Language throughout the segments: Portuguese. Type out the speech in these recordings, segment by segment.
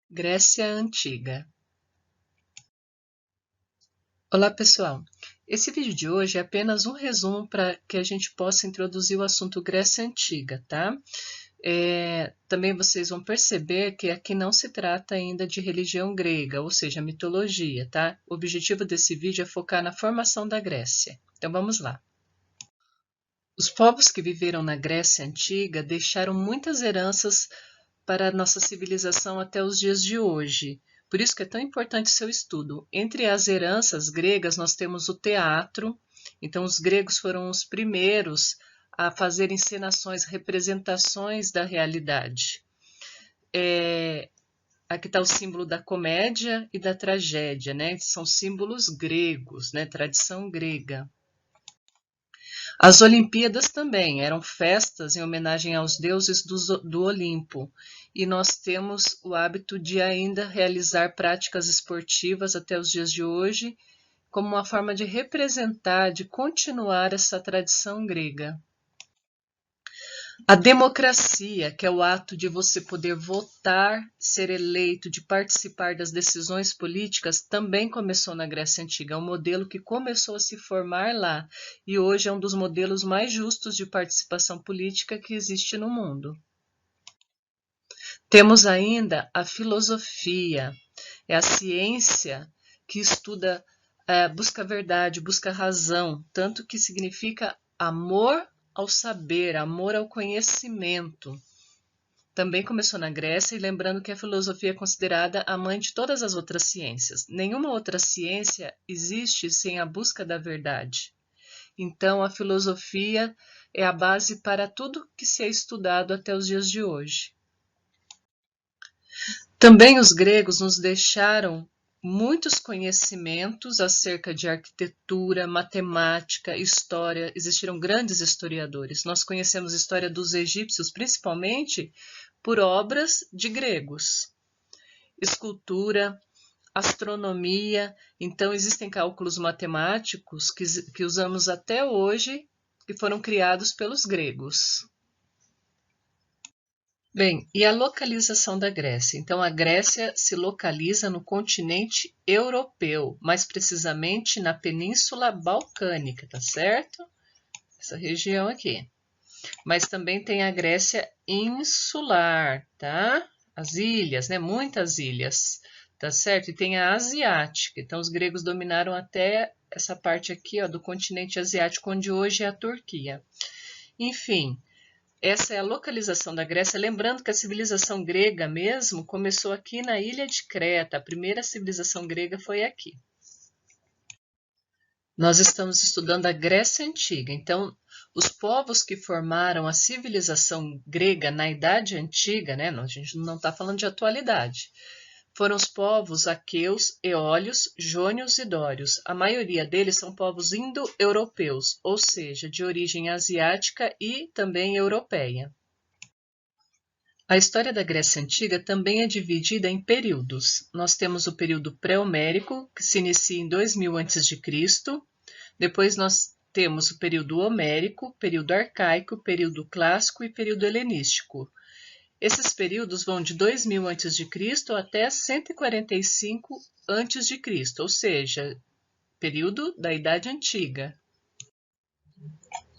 Grécia Antiga. Olá, pessoal! Esse vídeo de hoje é apenas um resumo para que a gente possa introduzir o assunto Grécia Antiga, tá? Também vocês vão perceber que aqui não se trata ainda de religião grega, ou seja, mitologia, tá? O objetivo desse vídeo é focar na formação da Grécia. Então vamos lá. Os povos que viveram na Grécia Antiga deixaram muitas heranças para a nossa civilização até os dias de hoje. Por isso que é tão importante seu estudo. Entre as heranças gregas, nós temos o teatro. Então, os gregos foram os primeiros a fazer encenações, representações da realidade. Aqui está o símbolo da comédia e da tragédia, né? São símbolos gregos, né? Tradição grega. As Olimpíadas também eram festas em homenagem aos deuses do Olimpo, e nós temos o hábito de ainda realizar práticas esportivas até os dias de hoje, como uma forma de representar, de continuar essa tradição grega. A democracia, que é o ato de você poder votar, ser eleito, de participar das decisões políticas, também começou na Grécia Antiga. É um modelo que começou a se formar lá e hoje é um dos modelos mais justos de participação política que existe no mundo. Temos ainda a filosofia, é a ciência que estuda, busca a verdade, busca a razão, tanto que significa amor ao saber, amor ao conhecimento. Também começou na Grécia, e lembrando que a filosofia é considerada a mãe de todas as outras ciências. Nenhuma outra ciência existe sem a busca da verdade. Então, a filosofia é a base para tudo que se é estudado até os dias de hoje. Também os gregos nos deixaram muitos conhecimentos acerca de arquitetura, matemática, história. Existiram grandes historiadores. Nós conhecemos a história dos egípcios, principalmente por obras de gregos. Escultura, astronomia. Então, existem cálculos matemáticos que usamos até hoje, que foram criados pelos gregos. Bem, e a localização da Grécia? Então, a Grécia se localiza no continente europeu, mais precisamente na Península Balcânica, tá certo? Essa região aqui. Mas também tem a Grécia insular, tá? As ilhas, né? Muitas ilhas, tá certo? E tem a asiática. Então, os gregos dominaram até essa parte aqui, ó, do continente asiático, onde hoje é a Turquia. Enfim, essa é a localização da Grécia, lembrando que a civilização grega mesmo começou aqui na ilha de Creta, a primeira civilização grega foi aqui. Nós estamos estudando a Grécia Antiga, então os povos que formaram a civilização grega na Idade Antiga, né, a gente não está falando de atualidade, foram os povos aqueus, eólios, jônios e dórios. A maioria deles são povos indo-europeus, ou seja, de origem asiática e também europeia. A história da Grécia Antiga também é dividida em períodos. Nós temos o período pré-homérico, que se inicia em 2000 a.C., depois nós temos o período homérico, período arcaico, período clássico e período helenístico. Esses períodos vão de 2000 a.C. até 145 a.C., ou seja, período da Idade Antiga.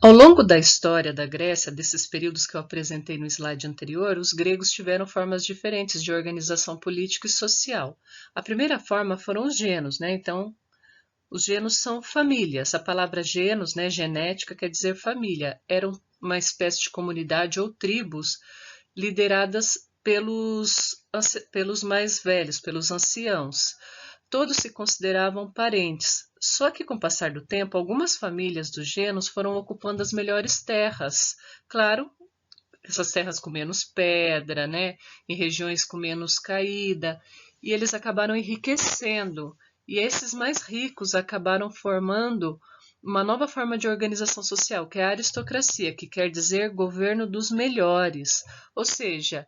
Ao longo da história da Grécia, desses períodos que eu apresentei no slide anterior, os gregos tiveram formas diferentes de organização política e social. A primeira forma foram os genos, né? Então, os genos são famílias. A palavra genos, né, genética, quer dizer família. Eram uma espécie de comunidade ou tribos lideradas pelos mais velhos, pelos anciãos. Todos se consideravam parentes, só que com o passar do tempo, algumas famílias dos genos foram ocupando as melhores terras. Claro, essas terras com menos pedra, né, em regiões com menos caída, e eles acabaram enriquecendo. E esses mais ricos acabaram formando uma nova forma de organização social, que é a aristocracia, que quer dizer governo dos melhores, ou seja,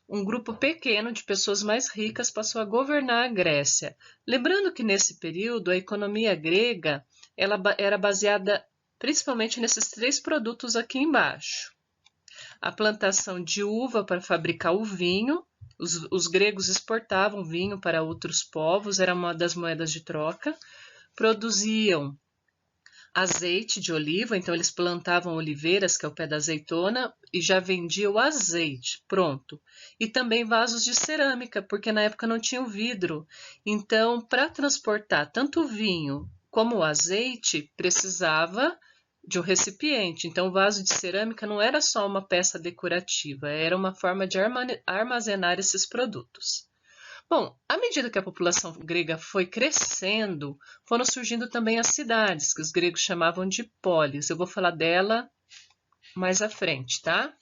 um grupo pequeno de pessoas mais ricas passou a governar a Grécia. Lembrando que nesse período a economia grega ela era baseada principalmente nesses três produtos aqui embaixo. A plantação de uva para fabricar o vinho, Os gregos exportavam vinho para outros povos, era uma das moedas de troca, produziam azeite de oliva, então eles plantavam oliveiras, que é o pé da azeitona, e já vendiam o azeite, pronto. E também vasos de cerâmica, porque na época não tinha o vidro. Então, para transportar tanto o vinho como o azeite, precisava de um recipiente. Então, o vaso de cerâmica não era só uma peça decorativa, era uma forma de armazenar esses produtos. Bom, à medida que a população grega foi crescendo, foram surgindo também as cidades, que os gregos chamavam de polis. Eu vou falar dela mais à frente, tá?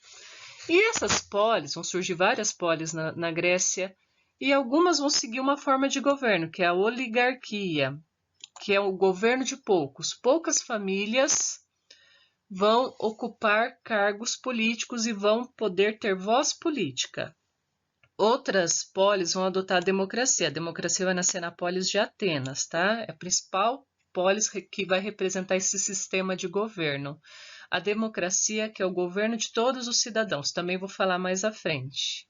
E essas polis, vão surgir várias polis na Grécia, e algumas vão seguir uma forma de governo, que é a oligarquia, que é o governo de poucos. Poucas famílias vão ocupar cargos políticos e vão poder ter voz política. Outras polis vão adotar a democracia. A democracia vai nascer na polis de Atenas, tá? É a principal polis que vai representar esse sistema de governo. A democracia, que é o governo de todos os cidadãos. Também vou falar mais à frente.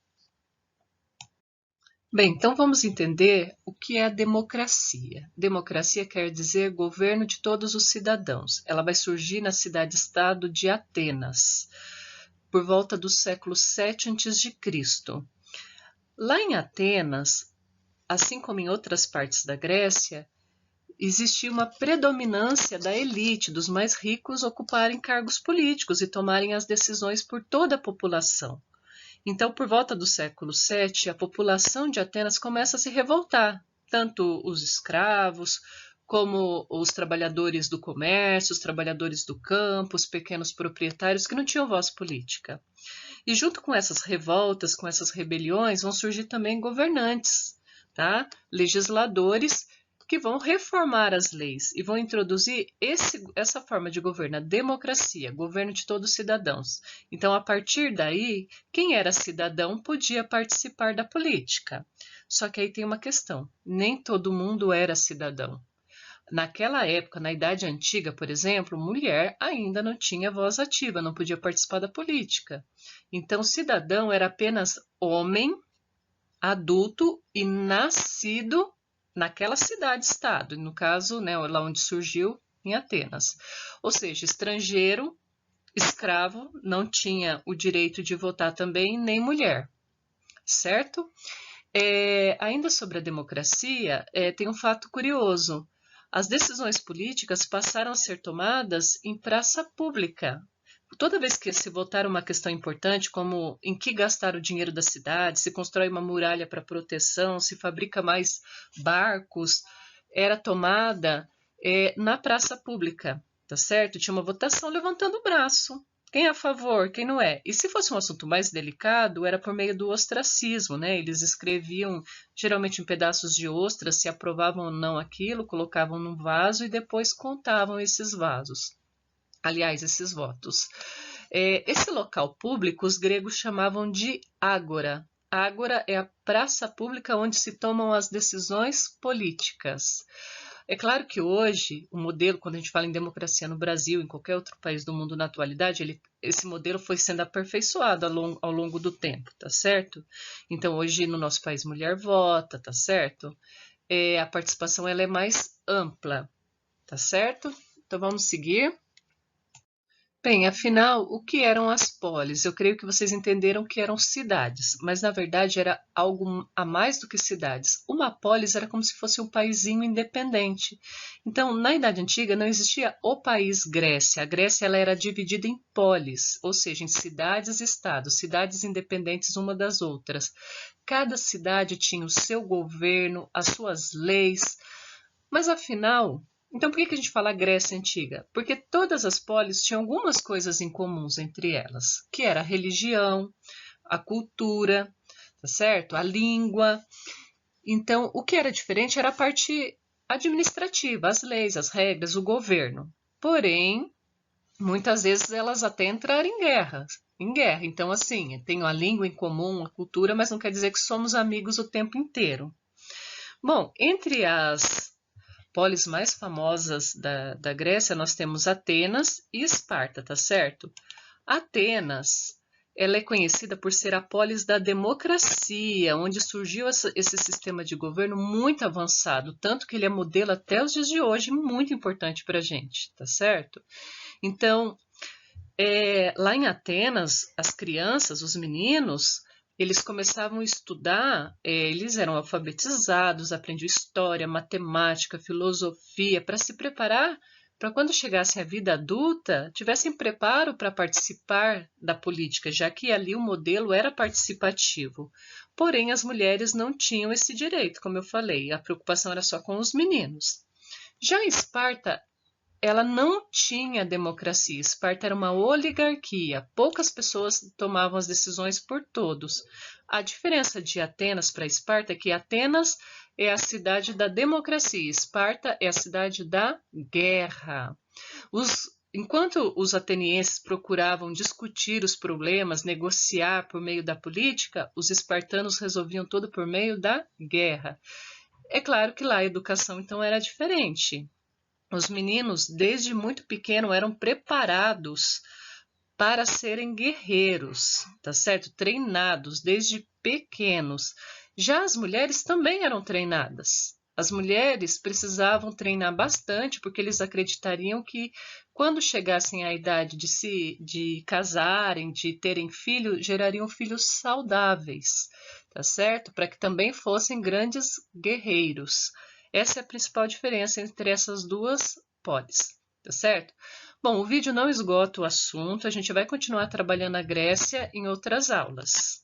Bem, então vamos entender o que é a democracia. Democracia quer dizer governo de todos os cidadãos. Ela vai surgir na cidade-estado de Atenas, por volta do século 7 a.C. Lá em Atenas, assim como em outras partes da Grécia, existia uma predominância da elite, dos mais ricos, ocuparem cargos políticos e tomarem as decisões por toda a população. Então, por volta do século VII, a população de Atenas começa a se revoltar, tanto os escravos, como os trabalhadores do comércio, os trabalhadores do campo, os pequenos proprietários que não tinham voz política. E junto com essas revoltas, com essas rebeliões, vão surgir também governantes, tá? Legisladores que vão reformar as leis e vão introduzir essa forma de governo, a democracia, governo de todos os cidadãos. Então, a partir daí, quem era cidadão podia participar da política. Só que aí tem uma questão, nem todo mundo era cidadão. Naquela época, na Idade Antiga, por exemplo, mulher ainda não tinha voz ativa, não podia participar da política. Então, cidadão era apenas homem, adulto e nascido naquela cidade-estado, no caso, né, lá onde surgiu, em Atenas. Ou seja, estrangeiro, escravo, não tinha o direito de votar também, nem mulher, certo? Ainda sobre a democracia, tem um fato curioso. As decisões políticas passaram a ser tomadas em praça pública. Toda vez que se votar uma questão importante, como em que gastar o dinheiro da cidade, se constrói uma muralha para proteção, se fabrica mais barcos, era tomada na praça pública, tá certo? Tinha uma votação levantando o braço. Quem é a favor, quem não é? E se fosse um assunto mais delicado, era por meio do ostracismo, né? Eles escreviam, geralmente em pedaços de ostra, se aprovavam ou não aquilo, colocavam num vaso e depois contavam esses vasos. Aliás, esses votos. Esse local público os gregos chamavam de ágora. Ágora é a praça pública onde se tomam as decisões políticas. É claro que hoje, o modelo, quando a gente fala em democracia no Brasil, em qualquer outro país do mundo na atualidade, esse modelo foi sendo aperfeiçoado ao longo do tempo, tá certo? Então, hoje no nosso país, mulher vota, tá certo? A participação ela é mais ampla, tá certo? Então, vamos seguir. Bem, afinal, o que eram as polis? Eu creio que vocês entenderam que eram cidades, mas na verdade era algo a mais do que cidades. Uma polis era como se fosse um paizinho independente. Então, na Idade Antiga não existia o país Grécia. A Grécia ela era dividida em polis, ou seja, em cidades e estados, cidades independentes uma das outras. Cada cidade tinha o seu governo, as suas leis, mas afinal, então por que a gente fala Grécia Antiga? Porque todas as polis tinham algumas coisas em comuns entre elas, que era a religião, a cultura, tá certo? A língua. Então, o que era diferente era a parte administrativa, as leis, as regras, o governo. Porém, muitas vezes elas até entraram em guerra. Então, assim, tenho a língua em comum, a cultura, mas não quer dizer que somos amigos o tempo inteiro. Bom, entre as polis mais famosas da Grécia, nós temos Atenas e Esparta, tá certo? Atenas ela é conhecida por ser a polis da democracia, onde surgiu esse sistema de governo muito avançado, tanto que ele é modelo até os dias de hoje, muito importante para a gente, tá certo? Então, lá em Atenas, as crianças, os meninos, eles começavam a estudar, eles eram alfabetizados, aprendiam história, matemática, filosofia, para se preparar para quando chegassem à vida adulta, tivessem preparo para participar da política, já que ali o modelo era participativo. Porém, as mulheres não tinham esse direito, como eu falei, a preocupação era só com os meninos. Já Esparta, ela não tinha democracia. Esparta era uma oligarquia. Poucas pessoas tomavam as decisões por todos. A diferença de Atenas para Esparta é que Atenas é a cidade da democracia, Esparta é a cidade da guerra. Enquanto os atenienses procuravam discutir os problemas, negociar por meio da política, os espartanos resolviam tudo por meio da guerra. É claro que lá a educação então era diferente. Os meninos, desde muito pequeno, eram preparados para serem guerreiros, tá certo? Treinados desde pequenos. Já as mulheres também eram treinadas. As mulheres precisavam treinar bastante porque eles acreditariam que quando chegassem à idade de casarem, de terem filhos, gerariam filhos saudáveis, tá certo? Para que também fossem grandes guerreiros. Essa é a principal diferença entre essas duas polis, tá certo? Bom, o vídeo não esgota o assunto, a gente vai continuar trabalhando a Grécia em outras aulas.